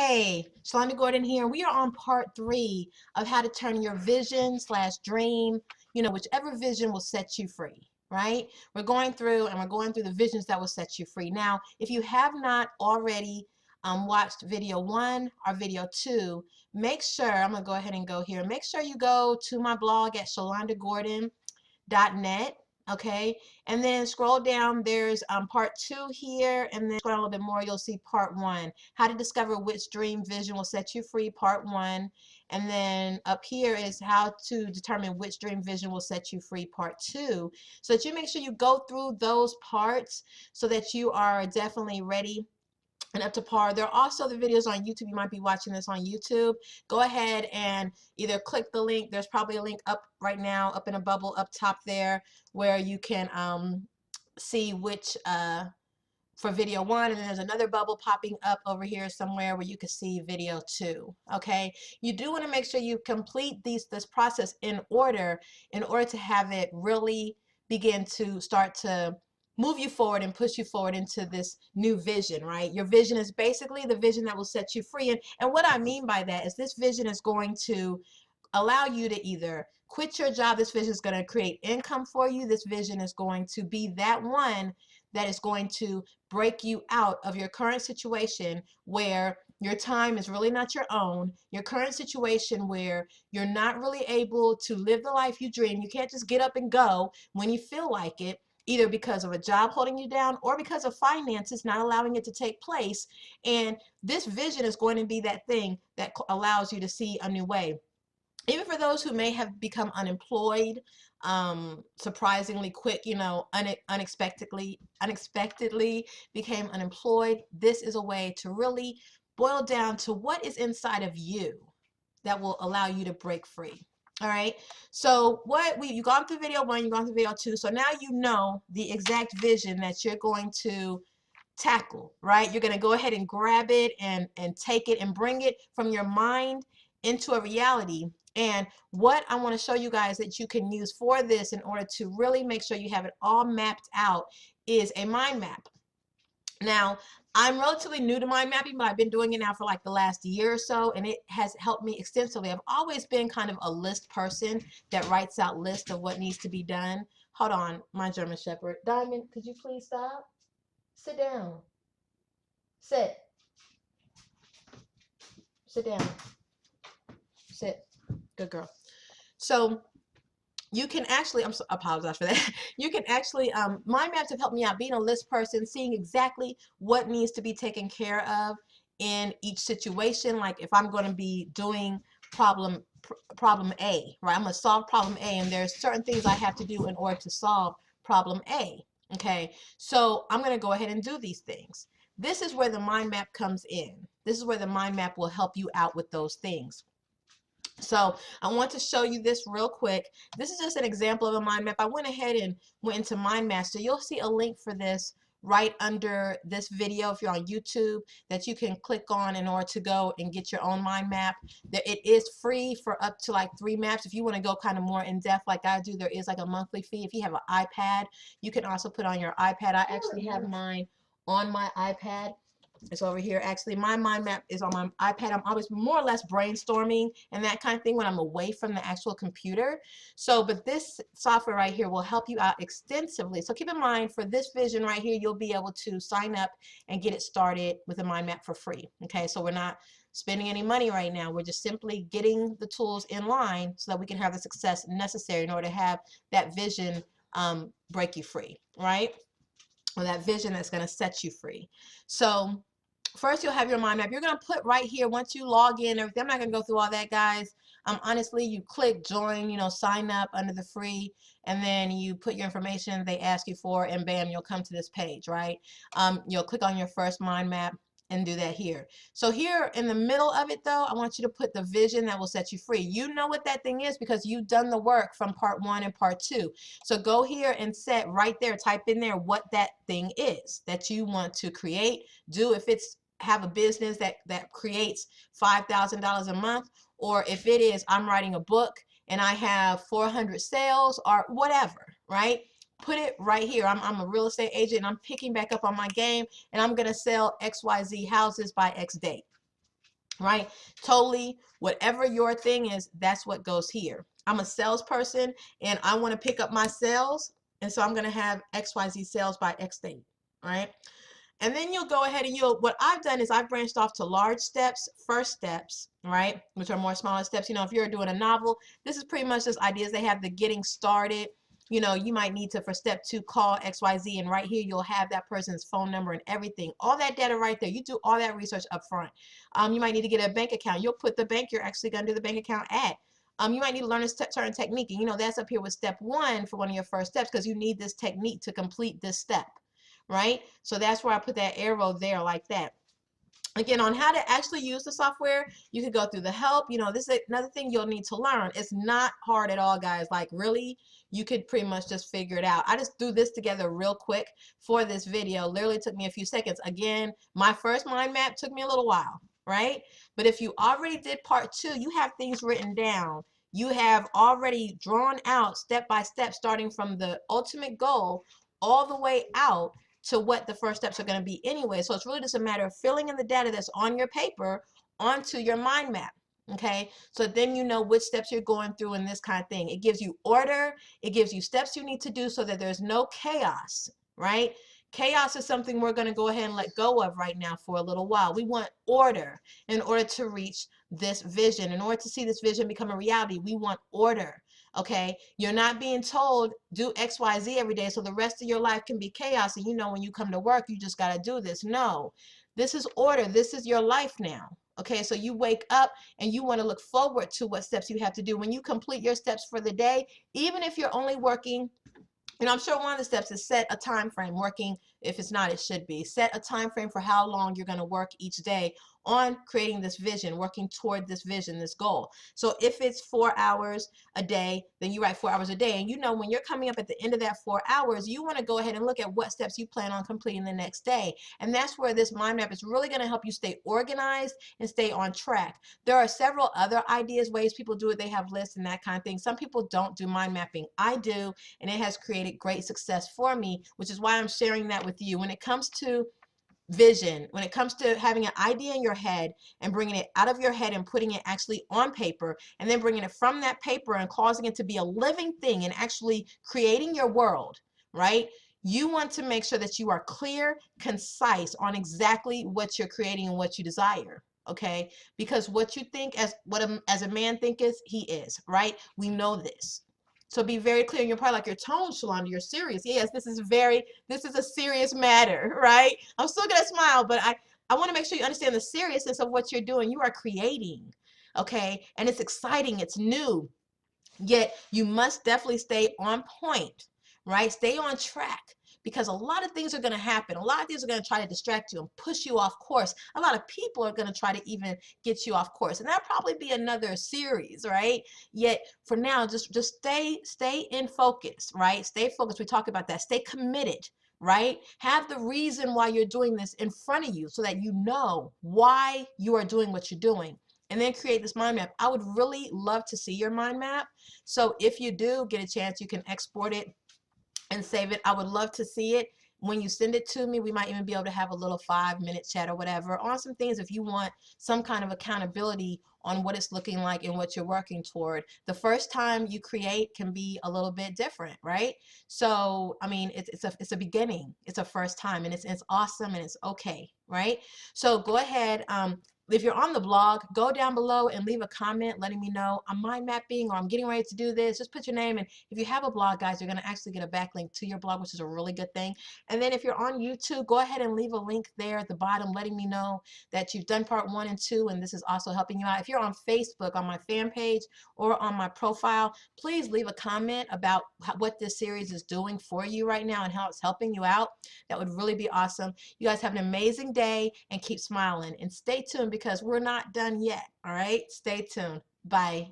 Hey, Shalonda Gordon here. We are on part 3 of how to turn your vision slash dream, whichever vision will set you free, right? We're going through the visions that will set you free. Now, if you have not already watched video 1 or video 2, make sure, I'm going to go ahead and go here. Make sure you go to my blog at shalondagordon.net. Okay, and then scroll down. There's part 2 here, and then scroll down a little bit more. You'll see part 1, how to discover which dream vision will set you free, part 1. And then up here is how to determine which dream vision will set you free, part 2. So that you make sure you go through those parts so that you are definitely ready and up to par. There are also the videos on YouTube. You might be watching this on YouTube. Go ahead and either click the link. There's probably a link up right now, up in a bubble up top there, where you can see which for video 1, and then there's another bubble popping up over here somewhere where you can see video 2. Okay, you do want to make sure you complete this process in order to have it really begin to start to move you forward and push you forward into this new vision, right? Your vision is basically the vision that will set you free. And what I mean by that is this vision is going to allow you to either quit your job. This vision is going to create income for you. This vision is going to be that one that is going to break you out of your current situation where your time is really not your own, your current situation where you're not really able to live the life you dream. You can't just get up and go when you feel like it, either because of a job holding you down or because of finances not allowing it to take place. And this vision is going to be that thing that allows you to see a new way. Even for those who may have become unemployed, surprisingly quick, unexpectedly became unemployed, this is a way to really boil down to what is inside of you that will allow you to break free. All right, so you've gone through video 1, you've gone through video 2, so now you know the exact vision that you're going to tackle, right? You're going to go ahead and grab it and take it and bring it from your mind into a reality. And what I want to show you guys that you can use for this in order to really make sure you have it all mapped out is a mind map. Now, I'm relatively new to mind mapping, but I've been doing it now for like the last year or so, and it has helped me extensively. I've always been kind of a list person that writes out lists of what needs to be done. Hold on, my German Shepherd. Diamond, could you please stop? Sit down. Sit. Sit down. Sit. Good girl. So you can actually, apologize for that. You can actually, mind maps have helped me out being a list person, seeing exactly what needs to be taken care of in each situation. Like if I'm going to be doing problem A, right? I'm going to solve problem A, and there's certain things I have to do in order to solve problem A. Okay, so I'm going to go ahead and do these things. This is where the mind map comes in. This is where the mind map will help you out with those things. So I want to show you this real quick. This is just an example of a mind map. I went ahead and went into MindMaster. You'll see a link for this right under this video if you're on YouTube that you can click on in order to go and get your own mind map. It is free for up to like 3 maps. If you want to go kind of more in depth like I do, there is like a monthly fee. If you have an iPad, you can also put on your iPad. I actually have mine on my iPad. It's over here. Actually, my mind map is on my iPad. I'm always more or less brainstorming and that kind of thing when I'm away from the actual computer. So, but this software right here will help you out extensively. So keep in mind, for this vision right here, you'll be able to sign up and get it started with a mind map for free. Okay, so we're not spending any money right now. We're just simply getting the tools in line so that we can have the success necessary in order to have that vision break you free, right? Or that vision that's going to set you free. So first, you'll have your mind map. You're going to put right here, once you log in, everything. I'm not going to go through all that, guys. Honestly, you click join, sign up under the free, and then you put your information they ask you for, and bam, you'll come to this page, right? You'll click on your first mind map and do that here. So here in the middle of it, though, I want you to put the vision that will set you free. You know what that thing is because you've done the work from part 1 and part 2. So go here and set right there, type in there what that thing is that you want to create, do. If it's have a business that creates $5,000 a month, or if it is I'm writing a book and I have 400 sales or whatever, right? Put it right here. I'm a real estate agent and I'm picking back up on my game and I'm going to sell XYZ houses by X date. right? Totally, whatever your thing is, that's what goes here. I'm a salesperson and I want to pick up my sales. And so I'm going to have XYZ sales by X date, right? And then you'll go ahead and what I've done is I've branched off to large steps, first steps, right? Which are more smaller steps. You know, if you're doing a novel, this is pretty much just ideas. They have the getting started. You know, you might need to, for step 2, call XYZ, and right here you'll have that person's phone number and everything. All that data right there. You do all that research up front. You might need to get a bank account. You'll put the bank you're actually going to do the bank account at. You might need to learn a certain technique. And, you know, that's up here with step 1 for one of your first steps because you need this technique to complete this step, right? So that's where I put that arrow there like that. Again, on how to actually use the software, you can go through the help. You know, this is another thing you'll need to learn. It's not hard at all, guys. Like, really, you could pretty much just figure it out. I just threw this together real quick for this video. Literally took me a few seconds. Again, my first mind map took me a little while, right? But if you already did part 2, you have things written down. You have already drawn out step by step, starting from the ultimate goal all the way out to what the first steps are going to be anyway. So it's really just a matter of filling in the data that's on your paper onto your mind map. Okay, so then you know which steps you're going through and this kind of thing. It gives you order, it gives you steps you need to do so that there's no chaos, right? Chaos is something we're going to go ahead and let go of right now for a little while. We want order in order to reach this vision. In order to see this vision become a reality, we want order. Okay, you're not being told do XYZ every day so the rest of your life can be chaos and you know when you come to work you just got to do this. No, this is order. This is your life now. Okay, so you wake up and you want to look forward to what steps you have to do. When you complete your steps for the day, even if you're only working, you know, I'm sure one of the steps is set a time frame. Working, if it's not, it should be. Set a time frame for how long you're going to work each day on creating this vision, working toward this vision, this goal. So if it's 4 hours a day, then you write 4 hours a day. And you know, when you're coming up at the end of that 4 hours, you want to go ahead and look at what steps you plan on completing the next day. And that's where this mind map is really going to help you stay organized and stay on track. There are several other ideas, ways people do it. They have lists and that kind of thing. Some people don't do mind mapping. I do, and it has created great success for me, which is why I'm sharing that with you. When it comes to vision, when it comes to having an idea in your head and bringing it out of your head and putting it actually on paper, and then bringing it from that paper and causing it to be a living thing and actually creating your world, right? You want to make sure that you are clear, concise on exactly what you're creating and what you desire. Okay, because what you think as a man thinketh, he is, right? We know this. So be very clear. You're probably like, your tone, Shalonda, you're serious. Yes, this is a serious matter, right? I'm still gonna smile, but I want to make sure you understand the seriousness of what you're doing. You are creating, okay? And it's exciting, it's new. Yet you must definitely stay on point, right? Stay on track. Because a lot of things are going to happen. A lot of things are going to try to distract you and push you off course. A lot of people are going to try to even get you off course. And that'll probably be another series, right? Yet for now, just stay in focus, right? Stay focused. We talk about that. Stay committed, right? Have the reason why you're doing this in front of you so that you know why you are doing what you're doing. And then create this mind map. I would really love to see your mind map. So if you do get a chance, you can export it and save it. I would love to see it. When you send it to me, we might even be able to have a little 5-minute chat or whatever on some things if you want some kind of accountability on what it's looking like and what you're working toward. The first time you create can be a little bit different, right? So, I mean, it's a beginning. It's a first time, and it's awesome and it's okay, right? So go ahead. If you're on the blog, go down below and leave a comment letting me know I'm mind mapping or I'm getting ready to do this. Just put your name, and if you have a blog, guys, you're going to actually get a backlink to your blog, which is a really good thing. And then if you're on YouTube, go ahead and leave a link there at the bottom letting me know that you've done part 1 and 2, and this is also helping you out. If you're on Facebook, on my fan page or on my profile, please leave a comment about what this series is doing for you right now and how it's helping you out. That would really be awesome. You guys have an amazing day and keep smiling, and stay tuned because we're not done yet. All right, stay tuned. Bye.